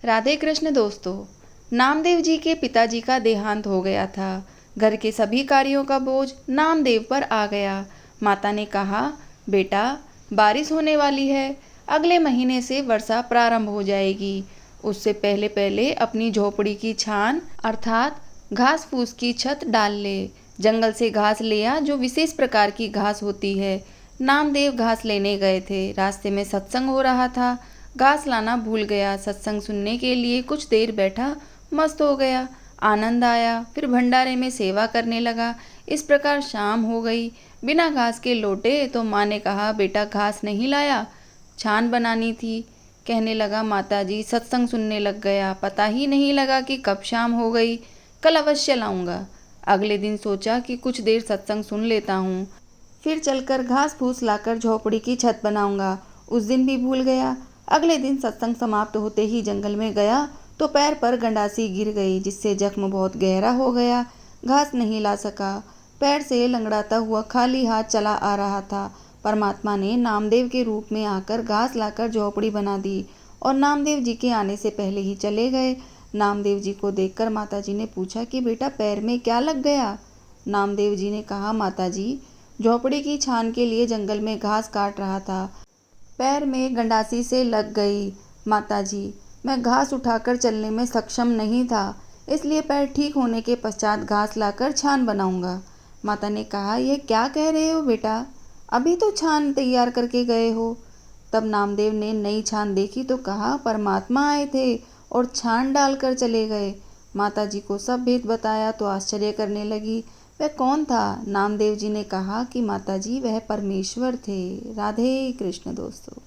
राधे कृष्ण दोस्तों। नामदेव जी के पिताजी का देहांत हो गया था। घर के सभी कार्यों का बोझ नामदेव पर आ गया। माता ने कहा, बेटा बारिश होने वाली है, अगले महीने से वर्षा प्रारंभ हो जाएगी। उससे पहले पहले अपनी झोपड़ी की छान अर्थात घास फूस की छत डाल ले। जंगल से घास ले आ, जो विशेष प्रकार की घास होती है। नामदेव घास लेने गए थे। रास्ते में सत्संग हो रहा था। घास लाना भूल गया। सत्संग सुनने के लिए कुछ देर बैठा, मस्त हो गया, आनंद आया। फिर भंडारे में सेवा करने लगा। इस प्रकार शाम हो गई। बिना घास के लौटे तो माँ ने कहा, बेटा घास नहीं लाया, छान बनानी थी। कहने लगा, माताजी सत्संग सुनने लग गया, पता ही नहीं लगा कि कब शाम हो गई। कल अवश्य लाऊंगा। अगले दिन सोचा कि कुछ देर सत्संग सुन लेता हूँ, फिर चलकर घास फूस लाकर झोपड़ी की छत बनाऊंगा। उस दिन भी भूल गया। अगले दिन सत्संग समाप्त होते ही जंगल में गया तो पैर पर गंडासी गिर गई, जिससे जख्म बहुत गहरा हो गया। घास नहीं ला सका। पैर से लंगड़ाता हुआ खाली हाथ चला आ रहा था। परमात्मा ने नामदेव के रूप में आकर घास लाकर झोपड़ी बना दी और नामदेव जी के आने से पहले ही चले गए। नामदेव जी को देखकर माताजी ने पूछा कि बेटा पैर में क्या लग गया। नामदेव जी ने कहा, माताजी झोपड़ी की छान के लिए जंगल में घास काट रहा था, पैर में गंडासी से लग गई। माताजी मैं घास उठाकर चलने में सक्षम नहीं था, इसलिए पैर ठीक होने के पश्चात घास लाकर छान बनाऊंगा। माता ने कहा, यह क्या कह रहे हो बेटा, अभी तो छान तैयार करके गए हो। तब नामदेव ने नई छान देखी तो कहा, परमात्मा आए थे और छान डालकर चले गए। माताजी को सब भेद बताया तो आश्चर्य करने लगी। वह कौन था? नामदेव जी ने कहा कि माताजी वह परमेश्वर थे। राधे कृष्ण दोस्तों।